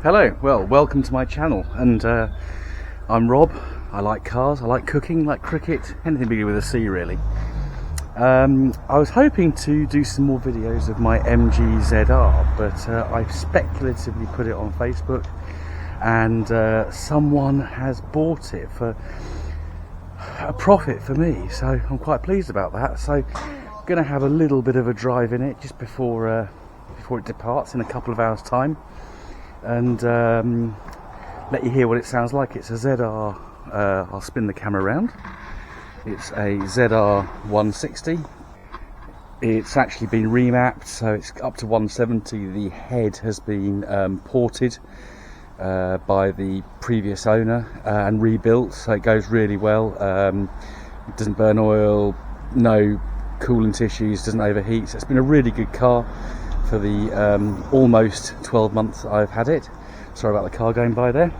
Hello, well, welcome to my channel, and I'm Rob. I like cars, I like cooking, like cricket, anything beginning with a C really. I was hoping to do some more videos of my MG ZR, but I've speculatively put it on Facebook, and someone has bought it for a profit for me, so I'm quite pleased about that. So I'm going to have a little bit of a drive in it just before it departs in a couple of hours time, and let you hear what it sounds like. It's a ZR, I'll spin the camera around. It's a ZR 160. It's actually been remapped, so it's up to 170. The head has been ported by the previous owner and rebuilt, so it goes really well. It doesn't burn oil, no coolant issues, doesn't overheat, so it's been a really good car for the almost 12 months I've had it. Sorry about the car going by there.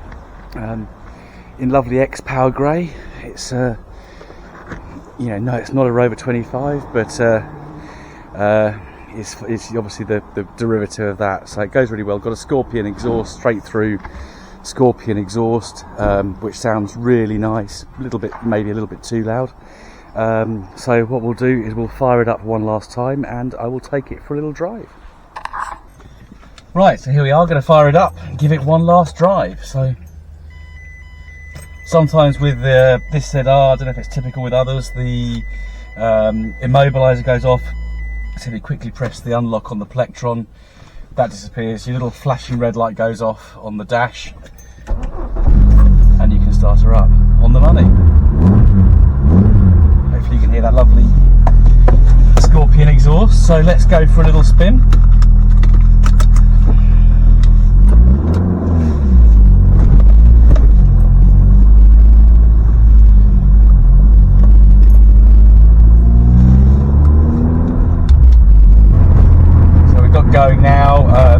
In lovely X-Power grey. It's no, it's not a Rover 25, but it's obviously the derivative of that, so it goes really well. Got a Scorpion exhaust, straight through Scorpion exhaust, which sounds really nice, maybe a little bit too loud. So what we'll do is we'll fire it up one last time and I will take it for a little drive. Right, so here we are, going to fire it up and give it one last drive. So sometimes with this ZR, I don't know if it's typical with others, the immobiliser goes off, so if you quickly press the unlock on the Plectron, that disappears, your little flashing red light goes off on the dash, and you can start her up. On the money. Hopefully you can hear that lovely Scorpion exhaust. So let's go for a little spin. Going now.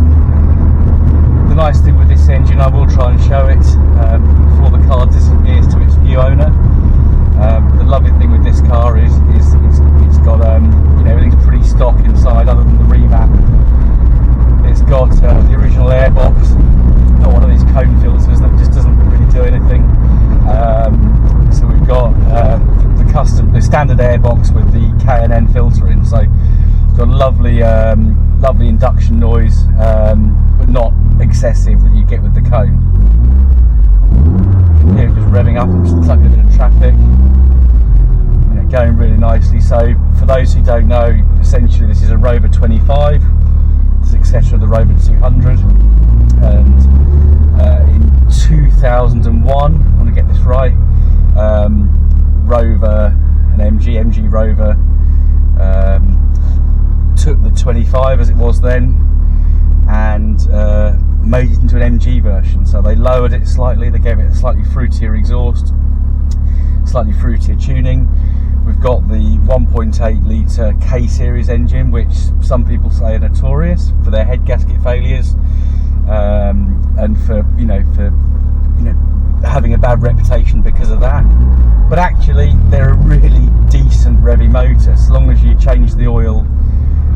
The nice thing with this engine, I will try and show it before the car disappears to its new owner. The lovely thing with this car is it's got everything's pretty stock inside, other than the remap. It's got the original airbox, not one of these cone filters that just doesn't really do anything. So we've got the standard airbox with the K&N filter in. So it's got a lovely induction noise, but not excessive that you get with the cone. Here just revving up and just sucking a bit of traffic, going really nicely. So for those who don't know, essentially this is a Rover 25, successor of the Rover 200, and in 2001, I want to get this right, Rover, an MG Rover, took the 25 as it was then and made it into an MG version. So they lowered it slightly, they gave it a slightly fruitier exhaust, slightly fruitier tuning. We've got the 1.8 litre K-series engine, which some people say are notorious for their head gasket failures, and for having a bad reputation because of that. But actually they're a really decent revvy motor, so long as you change the oil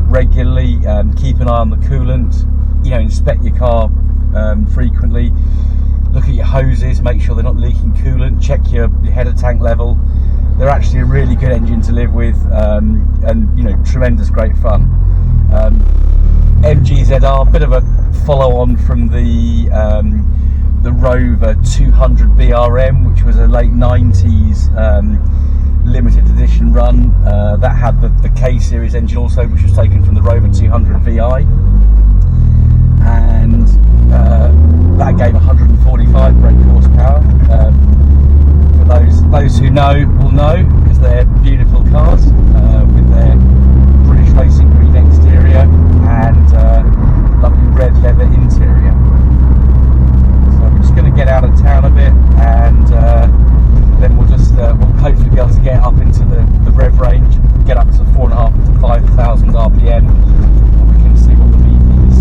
regularly, keep an eye on the coolant, inspect your car frequently, look at your hoses, make sure they're not leaking coolant, check your header tank level. They're actually a really good engine to live with, and tremendous great fun. MG ZR, bit of a follow on from the Rover 200 BRM, which was a late 90s limited edition run. That had the K-series engine also, which was taken from the Rover 200 VI, and that gave 145 brake horsepower. For those who know will know, because they're beautiful cars with their British Racing green exterior and lovely red leather interior. So we're just going to get out of town a bit, and then we'll hopefully be able to get up into the rev range, get up to 4,500 to 5,000 RPM, and we can see what the beat is.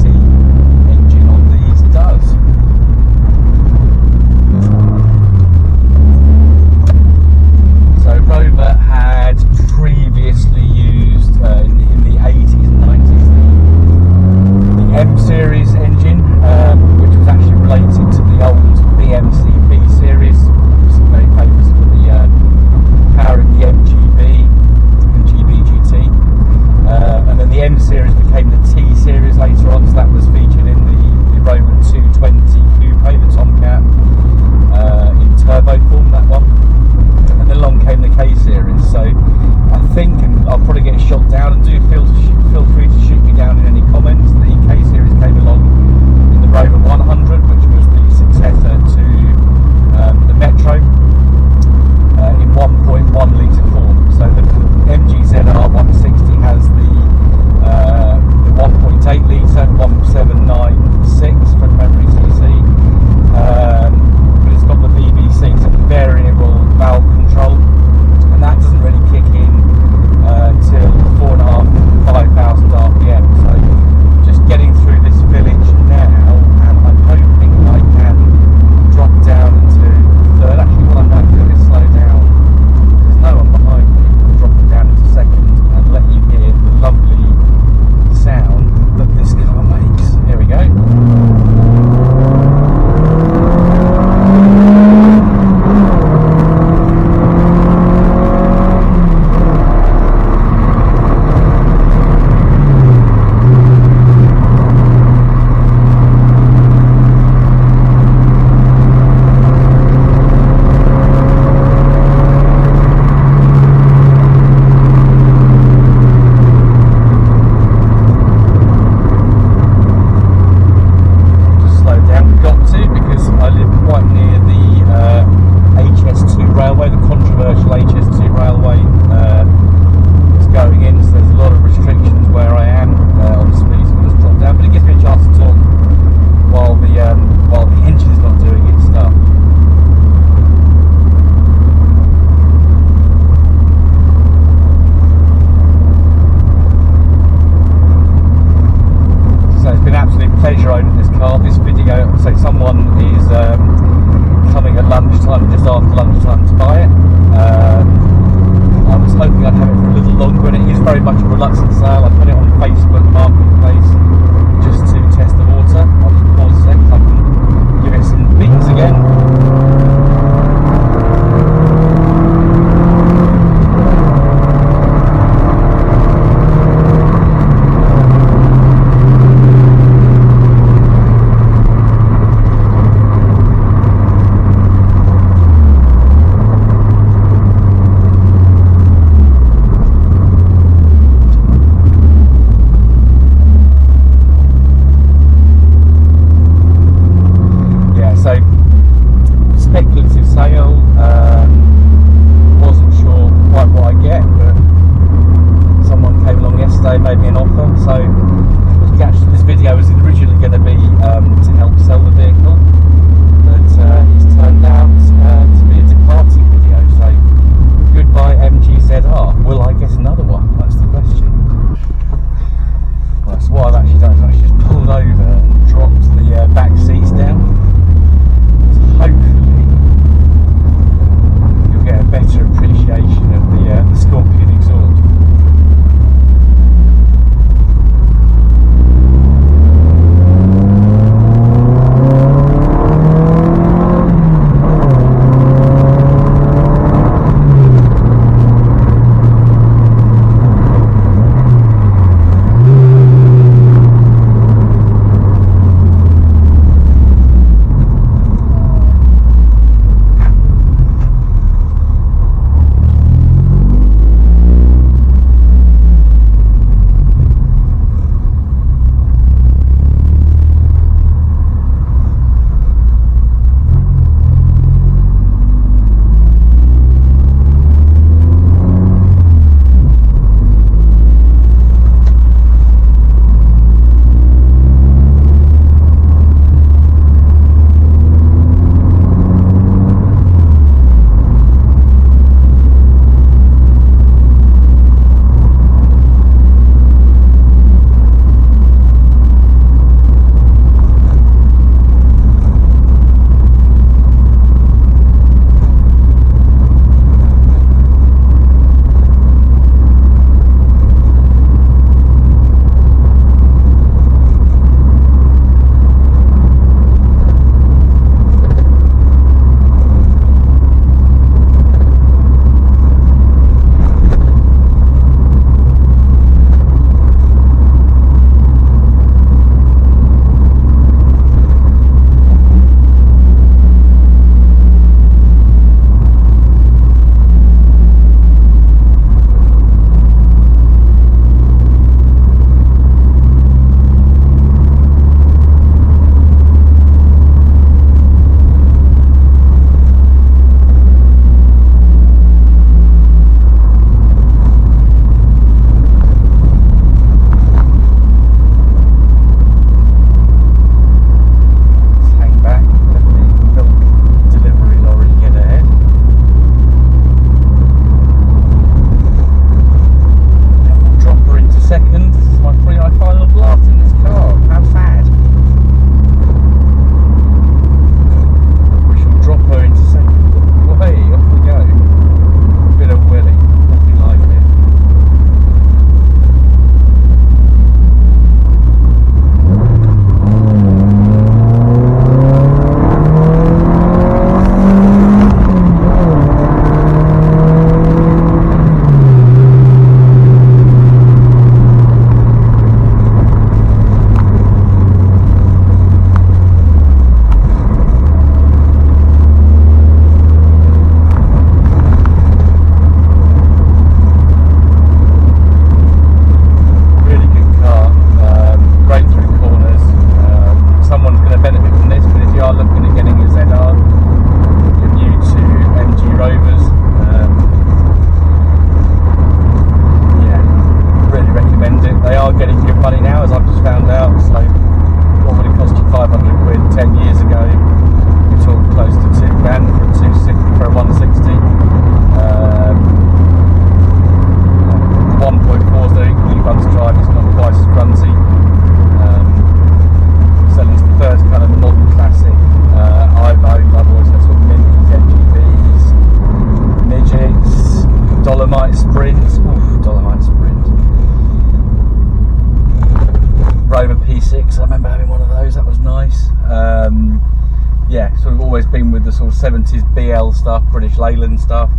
in with the sort of 70s BL stuff, British Leyland stuff.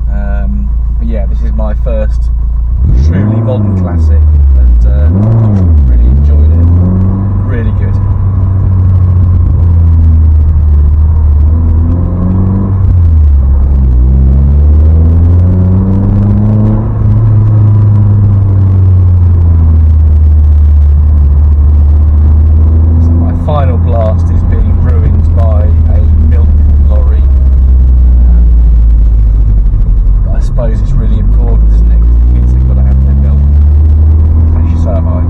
But yeah, this is my first truly modern classic, and really enjoyed it. Really good. Final blast is being ruined by a milk lorry, but I suppose it's really important, isn't it? Because the kids have got to have their milk. Actually, so have I.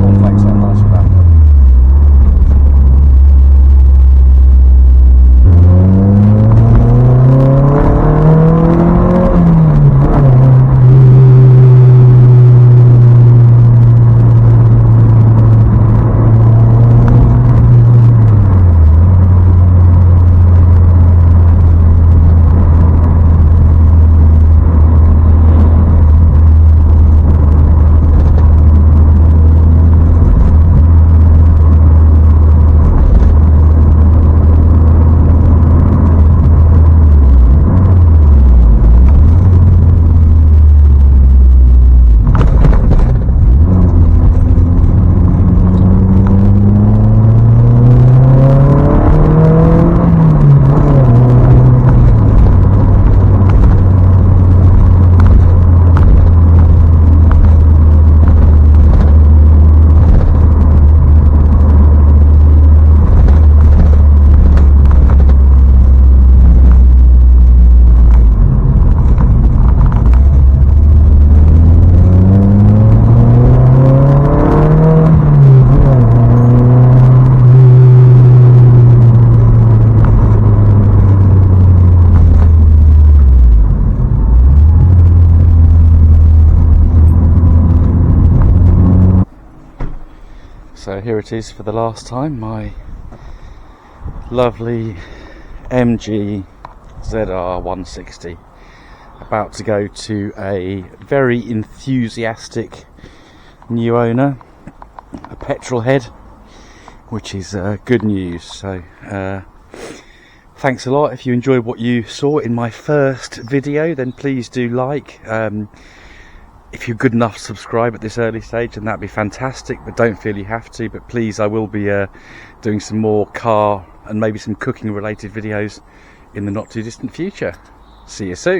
Cornflakes are nice for that one. So here it is for the last time, my lovely MG ZR 160, about to go to a very enthusiastic new owner, a petrol head, which is good news. So thanks a lot. If you enjoyed what you saw in my first video, then please do like. If you're good enough to subscribe at this early stage, then that'd be fantastic, but don't feel you have to. But please, I will be doing some more car and maybe some cooking related videos in the not too distant future. See you soon.